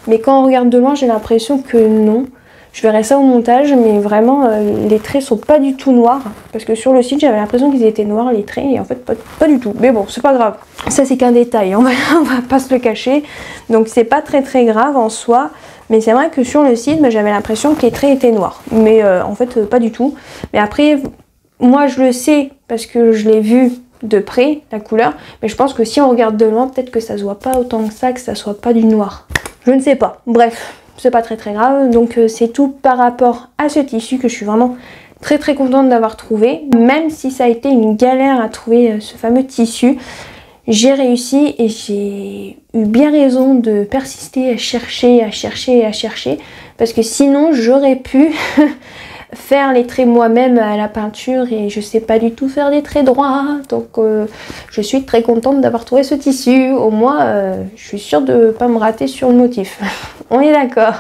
Mais quand on regarde de loin, j'ai l'impression que non. Je verrai ça au montage, mais vraiment, les traits sont pas du tout noirs. Parce que sur le site, j'avais l'impression qu'ils étaient noirs, les traits, et en fait, pas du tout. Mais bon, c'est pas grave. Ça, c'est qu'un détail, on va pas se le cacher. Donc, c'est pas très grave en soi. Mais c'est vrai que sur le site, j'avais l'impression que les traits étaient noirs. Mais en fait, pas du tout. Mais après, moi, je le sais parce que je l'ai vu de près, la couleur. Mais je pense que si on regarde de loin, peut-être que ça se voit pas autant que ça soit pas du noir. Je ne sais pas. Bref, c'est pas très grave. Donc, c'est tout par rapport à ce tissu que je suis vraiment très contente d'avoir trouvé. Même si ça a été une galère à trouver ce fameux tissu, j'ai réussi et j'ai eu bien raison de persister à chercher, parce que sinon j'aurais pu faire les traits moi-même à la peinture et je sais pas du tout faire des traits droits, donc je suis très contente d'avoir trouvé ce tissu. Au moins je suis sûre de pas me rater sur le motif. On est d'accord.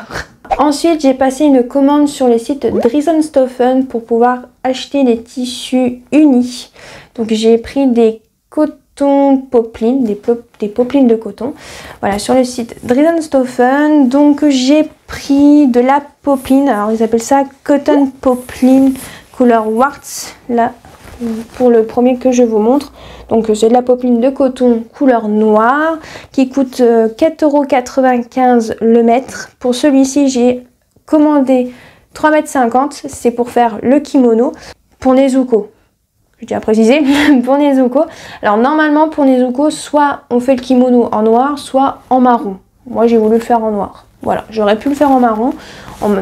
Ensuite, j'ai passé une commande sur le site Dresdenstoffen pour pouvoir acheter des tissus unis. Donc j'ai pris des cotons popeline, des popelines de coton, voilà, sur le site Dresdenstoffen. Donc j'ai pris de la popeline, alors ils appellent ça Cotton Popeline couleur Warts, là pour le premier que je vous montre. Donc c'est de la popeline de coton couleur noire qui coûte 4,95 € le mètre. Pour celui-ci, j'ai commandé 3,50 m, c'est pour faire le kimono pour Nezuko. Je tiens à préciser, pour Nezuko. Alors normalement pour Nezuko, soit on fait le kimono en noir, soit en marron. Moi j'ai voulu le faire en noir. Voilà, j'aurais pu le faire en marron,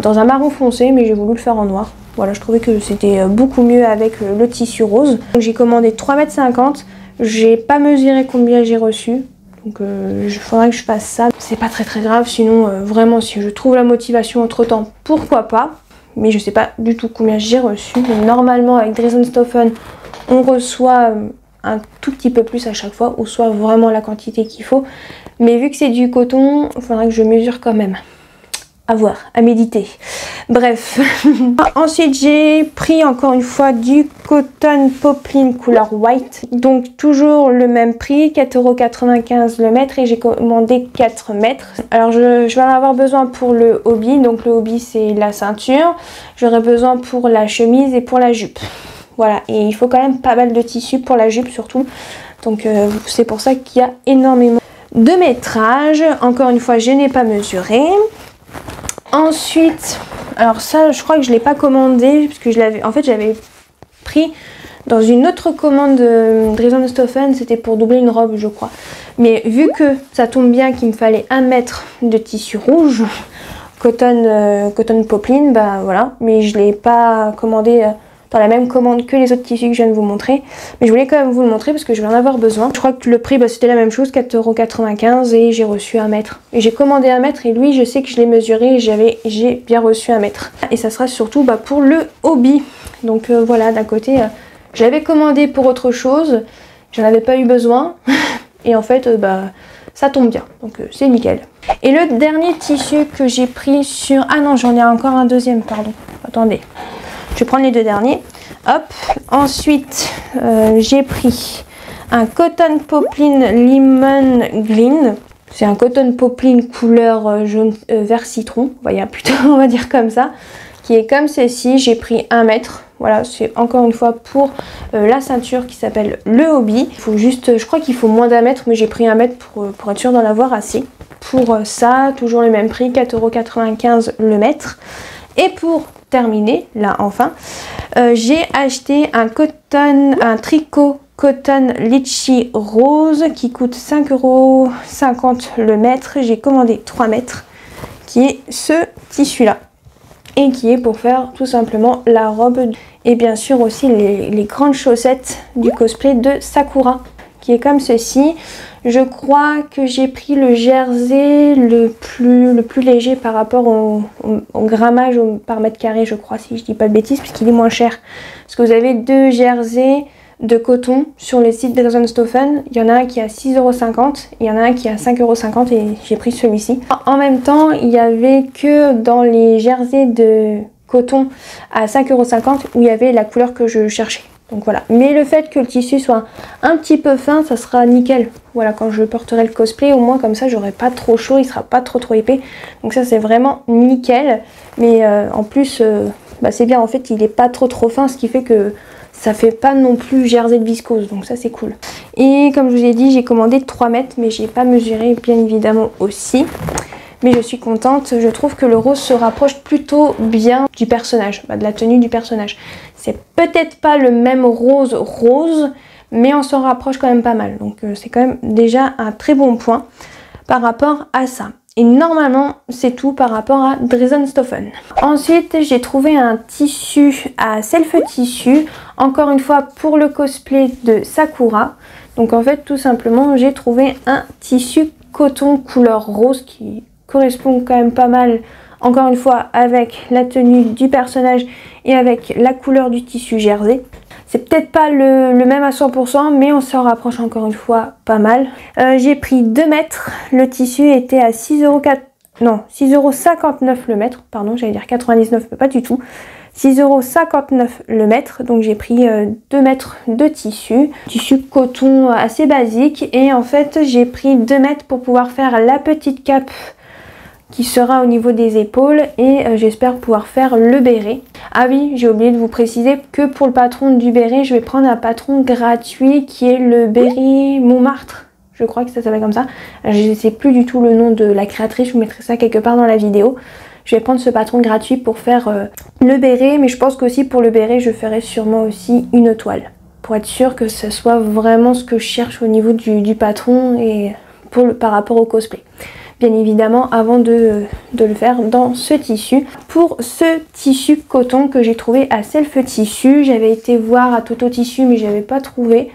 dans un marron foncé, mais j'ai voulu le faire en noir. Voilà, je trouvais que c'était beaucoup mieux avec le tissu rose. Donc j'ai commandé 3,50 m. J'ai pas mesuré combien j'ai reçu. Donc il faudrait que je fasse ça. C'est pas très grave, sinon vraiment si je trouve la motivation entre temps, pourquoi pas. Mais je sais pas du tout combien j'ai reçu. Mais normalement avec Dresdenstoffen, on reçoit un tout petit peu plus à chaque fois, ou soit vraiment la quantité qu'il faut. Mais vu que c'est du coton, il faudra que je mesure quand même. À voir, à méditer. Bref. Ensuite, j'ai pris encore une fois du Cotton Popeline couleur white. Donc toujours le même prix, 4,95 € le mètre, et j'ai commandé 4 mètres. Alors je vais en avoir besoin pour le hobby. Donc le hobby, c'est la ceinture. J'aurai besoin pour la chemise et pour la jupe. Voilà, et il faut quand même pas mal de tissu pour la jupe surtout. Donc c'est pour ça qu'il y a énormément de métrage. Encore une fois, je n'ai pas mesuré. Ensuite, alors ça je crois que je ne l'ai pas commandé, parce que j'avais pris dans une autre commande de Dresdenstoffen, c'était pour doubler une robe je crois. Mais vu que ça tombe bien qu'il me fallait 1 mètre de tissu rouge, Cotton Popeline, bah voilà, mais je ne l'ai pas commandé dans la même commande que les autres tissus que je viens de vous montrer. Mais je voulais quand même vous le montrer parce que je vais en avoir besoin. Je crois que le prix, c'était la même chose, 4,95 € et j'ai reçu 1 mètre. Et j'ai commandé 1 mètre et lui, je sais que je l'ai mesuré et j'ai bien reçu 1 mètre. Et ça sera surtout pour le hobby. Donc voilà, d'un côté, je l'avais commandé pour autre chose, j'en avais pas eu besoin. Et en fait, ça tombe bien, donc c'est nickel. Et le dernier tissu que j'ai pris sur... Ah non, j'en ai encore un deuxième, pardon. Attendez, je vais prendre les deux derniers. Hop, ensuite, j'ai pris un Cotton Poplin Lemon Green. C'est un Cotton Poplin couleur jaune, vert citron, plutôt on va dire comme ça. Qui est comme ceci, j'ai pris 1 mètre. Voilà, c'est encore une fois pour la ceinture qui s'appelle le hobby. Il faut juste, je crois qu'il faut moins d'1 mètre, mais j'ai pris 1 mètre pour être sûr d'en avoir assez. Pour ça, toujours le même prix, 4,95 € le mètre. Et pour terminer, là enfin, j'ai acheté un tricot Cotton Litchi Rose qui coûte 5,50 € le mètre. J'ai commandé 3 mètres, qui est ce tissu-là. Et qui est pour faire tout simplement la robe et bien sûr aussi les grandes chaussettes du cosplay de Sakura qui est comme ceci. Je crois que j'ai pris le jersey le plus léger par rapport au grammage par mètre carré, je crois, si je dis pas de bêtises, puisqu'il est moins cher. Parce que vous avez 2 jerseys de coton sur le site Dresdenstoffen. Il y en a un qui est à 6,50 €, il y en a un qui est à 5,50 € et j'ai pris celui-ci. En même temps, il y avait que dans les jerseys de coton à 5,50 € où il y avait la couleur que je cherchais. Donc voilà. Mais le fait que le tissu soit un petit peu fin, ça sera nickel. Voilà, quand je porterai le cosplay, au moins comme ça, j'aurai pas trop chaud, il sera pas trop épais. Donc ça, c'est vraiment nickel. Mais en plus, c'est bien. En fait, il est pas trop fin, ce qui fait que ça fait pas non plus jersey de viscose, donc ça c'est cool. Et comme je vous ai dit, j'ai commandé 3 mètres, mais j'ai pas mesuré bien évidemment aussi. Mais je suis contente, je trouve que le rose se rapproche plutôt bien du personnage, de la tenue du personnage. C'est peut-être pas le même rose, mais on s'en rapproche quand même pas mal. Donc c'est quand même déjà un très bon point par rapport à ça. Et normalement, c'est tout par rapport à Dresdenstoffen. Ensuite, j'ai trouvé un tissu à Self Tissu, encore une fois pour le cosplay de Sakura. Donc en fait, tout simplement, j'ai trouvé un tissu coton couleur rose qui correspond quand même pas mal, encore une fois, avec la tenue du personnage et avec la couleur du tissu jersey. C'est peut-être pas le même à 100%, mais on s'en rapproche encore une fois pas mal. J'ai pris 2 mètres. Le tissu était à 6,59 € le mètre. Pardon, j'allais dire 99, mais pas du tout. 6,59 € le mètre. Donc j'ai pris 2 mètres de tissu. Tissu coton assez basique. Et en fait, j'ai pris 2 mètres pour pouvoir faire la petite cape qui sera au niveau des épaules et j'espère pouvoir faire le béret. Ah oui, j'ai oublié de vous préciser que pour le patron du béret, je vais prendre un patron gratuit qui est le béret Montmartre. Je crois que ça s'appelle comme ça. Je ne sais plus du tout le nom de la créatrice, je vous mettrai ça quelque part dans la vidéo. Je vais prendre ce patron gratuit pour faire le béret, mais je pense qu'aussi pour le béret, je ferai sûrement aussi une toile. Pour être sûr que ce soit vraiment ce que je cherche au niveau du patron et par rapport au cosplay. Bien évidemment avant de le faire dans ce tissu. Pour ce tissu coton que j'ai trouvé à Self Tissu, j'avais été voir à Toto Tissu mais j'avais pas trouvé.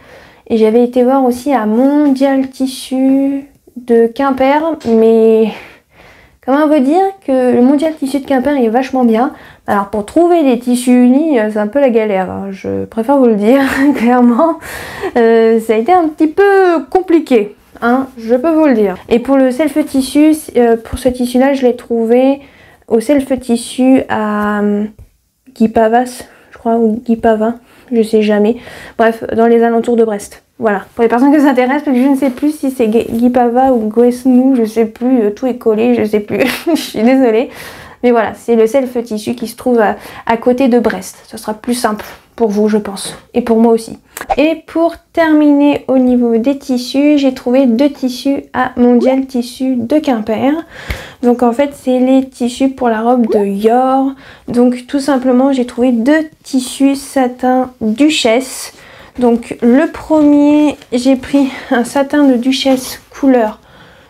Et j'avais été voir aussi à Mondial Tissu de Quimper, mais comment vous dire que le Mondial Tissu de Quimper est vachement bien. Alors pour trouver des tissus unis, c'est un peu la galère, hein. Je préfère vous le dire, clairement. Ça a été un petit peu compliqué. Hein, je peux vous le dire. Et pour le Self Tissu, pour ce tissu là, je l'ai trouvé au Self Tissu à Guy Pavas, je crois, ou Guy Pavin, je sais jamais. Bref, dans les alentours de Brest. Voilà, pour les personnes que ça intéresse, parce que je ne sais plus si c'est Guy Pava ou Guesnou, je sais plus, tout est collé, je sais plus, je suis désolée. Mais voilà, c'est le Self Tissu qui se trouve à côté de Brest. Ce sera plus simple pour vous, je pense, et pour moi aussi. Et pour terminer au niveau des tissus, j'ai trouvé 2 tissus à Mondial Tissu de Quimper. Donc en fait, c'est les tissus pour la robe de Yor. Donc tout simplement, j'ai trouvé 2 tissus satin Duchesse. Donc le premier, j'ai pris un satin de Duchesse couleur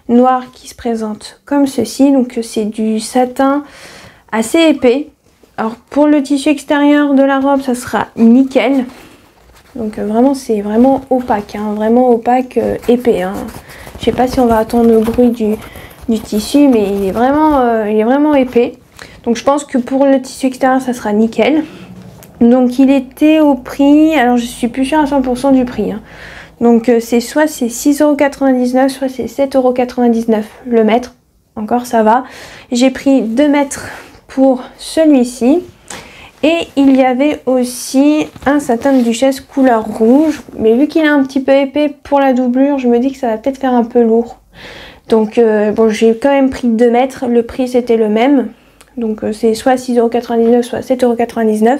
noir qui se présente comme ceci. Donc c'est du satin assez épais. Alors pour le tissu extérieur de la robe, ça sera nickel. Donc vraiment c'est vraiment opaque, hein, vraiment opaque, épais. Hein. Je sais pas si on va attendre le bruit du tissu, mais il est vraiment épais. Donc je pense que pour le tissu extérieur, ça sera nickel. Donc il était au prix, alors je suis plus sûre à 100% du prix. Hein. Donc soit c'est 6,99 €, soit c'est 7,99 € le mètre. Encore ça va. J'ai pris 2 mètres pour celui-ci. Et il y avait aussi un satin de duchesse couleur rouge. Mais vu qu'il est un petit peu épais pour la doublure, je me dis que ça va peut-être faire un peu lourd. Donc bon, j'ai quand même pris 2 mètres. Le prix c'était le même. Donc c'est soit 6,99 €, soit 7,99 €.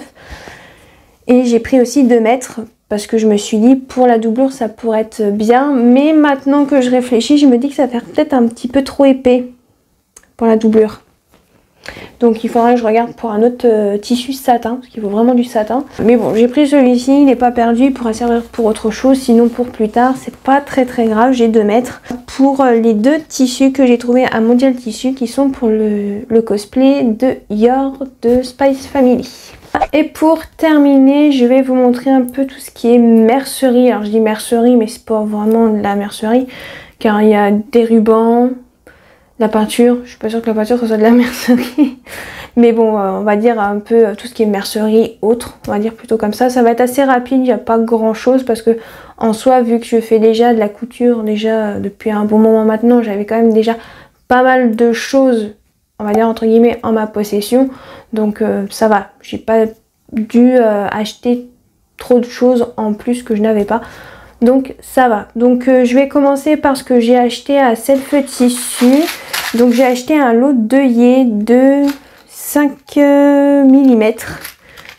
Et j'ai pris aussi 2 mètres. Parce que je me suis dit, pour la doublure, ça pourrait être bien. Mais maintenant que je réfléchis, je me dis que ça va faire peut-être un petit peu trop épais pour la doublure. Donc il faudra que je regarde pour un autre tissu satin, parce qu'il faut vraiment du satin. Mais bon, j'ai pris celui-ci, il n'est pas perdu, il pourra servir pour autre chose, sinon pour plus tard, c'est pas très grave, j'ai 2 mètres. Pour les 2 tissus que j'ai trouvé à Mondial Tissu, qui sont pour le cosplay de Yor de Spice Family. Et pour terminer, je vais vous montrer un peu tout ce qui est mercerie. Alors je dis mercerie, mais c'est pas vraiment de la mercerie, car il y a des rubans, la peinture, je suis pas sûre que la peinture ce soit de la mercerie. Mais bon, on va dire un peu tout ce qui est mercerie autre, on va dire plutôt comme ça. Ça va être assez rapide, il n'y a pas grand chose parce que en soi, vu que je fais déjà de la couture déjà depuis un bon moment maintenant, j'avais quand même déjà pas mal de choses, on va dire entre guillemets, en ma possession. Donc ça va, j'ai pas dû acheter trop de choses en plus que je n'avais pas. Donc ça va. Donc je vais commencer par ce que j'ai acheté à Self Tissu. Donc j'ai acheté un lot d'œillets de 5 mm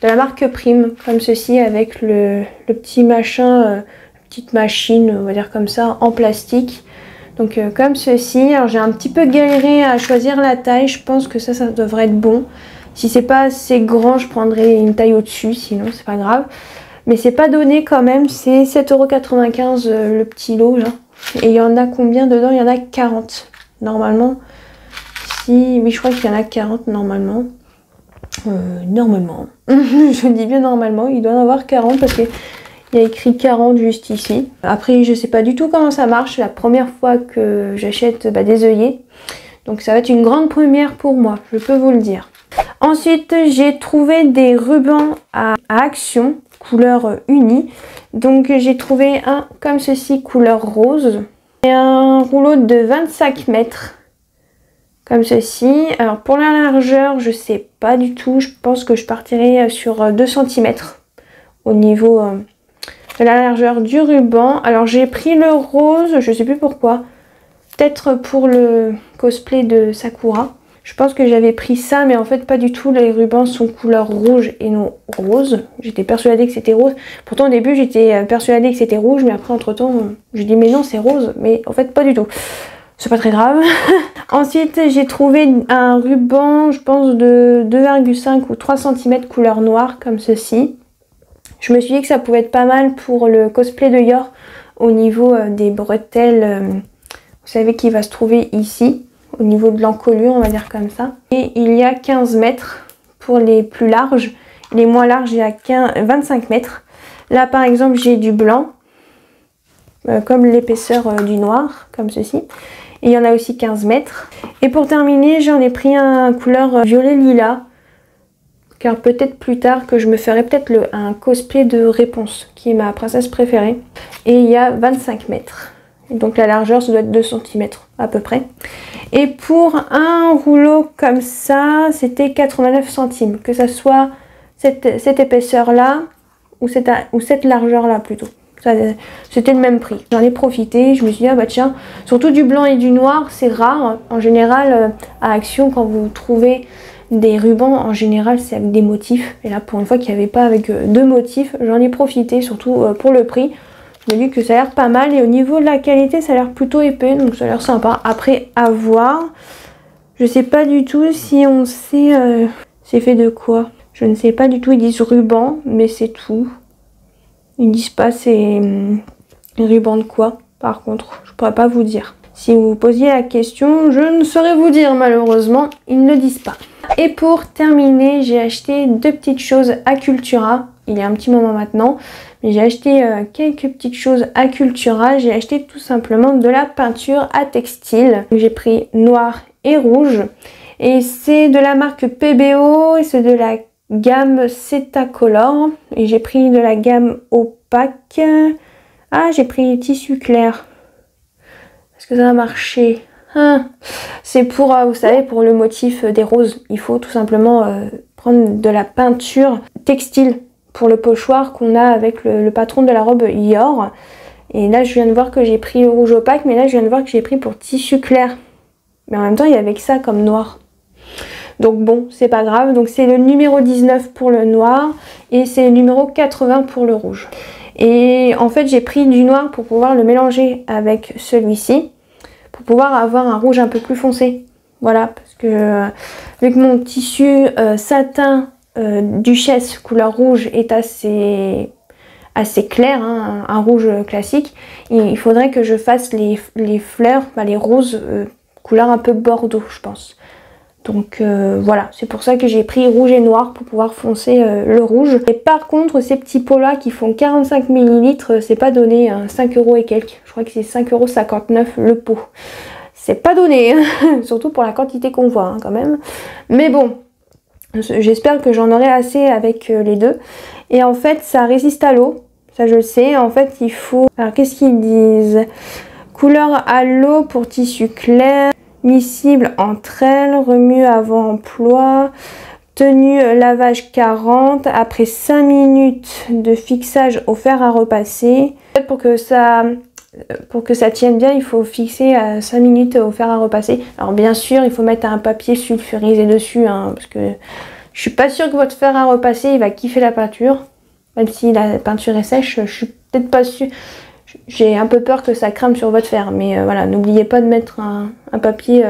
de la marque Prime, comme ceci, avec le petit machin, petite machine, on va dire comme ça, en plastique. Donc comme ceci. Alors j'ai un petit peu galéré à choisir la taille, je pense que ça devrait être bon. Si c'est pas assez grand, je prendrai une taille au-dessus, sinon c'est pas grave. Mais c'est pas donné quand même, c'est 7,95 € le petit lot là. Et il y en a combien dedans? Il y en a 40 normalement. Si, oui, je crois qu'il y en a 40 normalement. Normalement. Je dis bien normalement, il doit en avoir 40 parce qu'il y a écrit 40 juste ici. Après, je sais pas du tout comment ça marche, c'est la première fois que j'achète des œillets. Donc ça va être une grande première pour moi, je peux vous le dire. Ensuite, j'ai trouvé des rubans à Action, couleur unie. Donc j'ai trouvé un comme ceci, couleur rose. Et un rouleau de 25 mètres. Comme ceci. Alors pour la largeur, je sais pas du tout. Je pense que je partirai sur 2 cm au niveau de la largeur du ruban. Alors j'ai pris le rose, je sais plus pourquoi. Peut-être pour le cosplay de Sakura. Je pense que j'avais pris ça, mais en fait pas du tout. Les rubans sont couleur rouge et non rose. J'étais persuadée que c'était rose. Pourtant au début j'étais persuadée que c'était rouge, mais après entre temps je dis mais non c'est rose. Mais en fait pas du tout. C'est pas très grave. Ensuite j'ai trouvé un ruban, je pense de 2,5 ou 3 cm couleur noire comme ceci. Je me suis dit que ça pouvait être pas mal pour le cosplay de Yor au niveau des bretelles. Vous savez qui va se trouver ici. Au niveau de l'encolure, on va dire comme ça. Et il y a 15 mètres pour les plus larges. Les moins larges, il y a 25 mètres. Là, par exemple, j'ai du blanc, comme l'épaisseur du noir, comme ceci. Et il y en a aussi 15 mètres. Et pour terminer, j'en ai pris un couleur violet lilas. Car peut-être plus tard que je me ferai peut-être un cosplay de Réponse, qui est ma princesse préférée. Et il y a 25 mètres. Donc la largeur, ça doit être 2 cm à peu près. Et pour un rouleau comme ça, c'était 89 centimes. Que ça soit cette épaisseur-là ou cette largeur-là plutôt. C'était le même prix. J'en ai profité, je me suis dit, ah bah tiens, surtout du blanc et du noir, c'est rare. En général, à Action, quand vous trouvez des rubans, en général, c'est avec des motifs. Et là, pour une fois qu'il n'y avait pas avec 2 motifs, j'en ai profité, surtout pour le prix. Je me dis que ça a l'air pas mal et au niveau de la qualité ça a l'air plutôt épais, donc ça a l'air sympa. Après à voir, je sais pas du tout si on sait c'est fait de quoi. Je ne sais pas du tout, ils disent ruban mais c'est tout. Ils disent pas c'est ruban de quoi par contre, je pourrais pas vous dire. Si vous posiez la question, je ne saurais vous dire malheureusement, ils ne disent pas. Et pour terminer, j'ai acheté deux petites choses à Cultura. Il y a un petit moment maintenant, mais j'ai acheté quelques petites choses à Cultura. J'ai acheté tout simplement de la peinture à textile. J'ai pris noir et rouge. Et c'est de la marque PBO et c'est de la gamme Cetacolor. Et j'ai pris de la gamme opaque. Ah, j'ai pris tissu clair. Est-ce que ça a marché? C'est pour, vous savez, pour le motif des roses. Il faut tout simplement prendre de la peinture textile pour le pochoir qu'on a avec le patron de la robe Ior. Et là, je viens de voir que j'ai pris rouge opaque, mais là, je viens de voir que j'ai pris pour tissu clair. Mais en même temps, il y avait que ça comme noir. Donc bon, c'est pas grave. Donc c'est le numéro 19 pour le noir et c'est le numéro 80 pour le rouge. Et en fait, j'ai pris du noir pour pouvoir le mélanger avec celui-ci, pour pouvoir avoir un rouge un peu plus foncé. Voilà, parce que vu que mon tissu satin Duchesse couleur rouge est assez clair, hein, un rouge classique, il faudrait que je fasse les fleurs, les roses couleur un peu bordeaux, je pense. Donc voilà, c'est pour ça que j'ai pris rouge et noir pour pouvoir foncer le rouge. Et par contre, ces petits pots là qui font 45 ml, c'est pas donné, hein, 5 € et quelques. Je crois que c'est 5,59 € le pot. C'est pas donné, hein, surtout pour la quantité qu'on voit hein, quand même. Mais bon, j'espère que j'en aurai assez avec les deux. Et en fait, ça résiste à l'eau, ça je le sais. En fait, il faut... Alors qu'est-ce qu'ils disent? Couleur à l'eau pour tissu clair. Miscible entre elles, remue avant emploi, tenue lavage 40, après 5 minutes de fixage au fer à repasser. Pour que ça tienne bien, il faut fixer à 5 minutes au fer à repasser. Alors bien sûr, il faut mettre un papier sulfurisé dessus, hein, parce que je suis pas sûre que votre fer à repasser, il va kiffer la peinture. Même si la peinture est sèche, je suis peut-être pas sûre. J'ai un peu peur que ça crame sur votre fer, mais voilà, n'oubliez pas de mettre un papier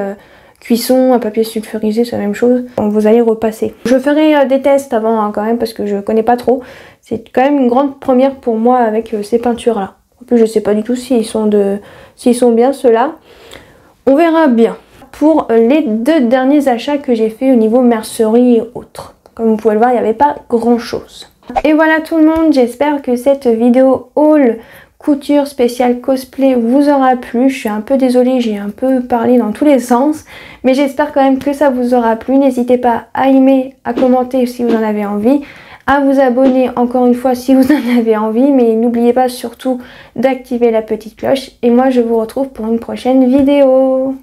cuisson, un papier sulfurisé, c'est la même chose. Vous allez repasser. Je ferai des tests avant hein, quand même, parce que je connais pas trop. C'est quand même une grande première pour moi avec ces peintures-là. En plus, je sais pas du tout s'ils sont bien ceux-là. On verra bien. Pour les deux derniers achats que j'ai fait au niveau mercerie et autres. Comme vous pouvez le voir, il n'y avait pas grand-chose. Et voilà tout le monde, j'espère que cette vidéo haul couture spéciale cosplay vous aura plu. Je suis un peu désolée, j'ai un peu parlé dans tous les sens, mais j'espère quand même que ça vous aura plu. N'hésitez pas à aimer, à commenter si vous en avez envie, à vous abonner encore une fois si vous en avez envie, mais n'oubliez pas surtout d'activer la petite cloche. Et moi je vous retrouve pour une prochaine vidéo.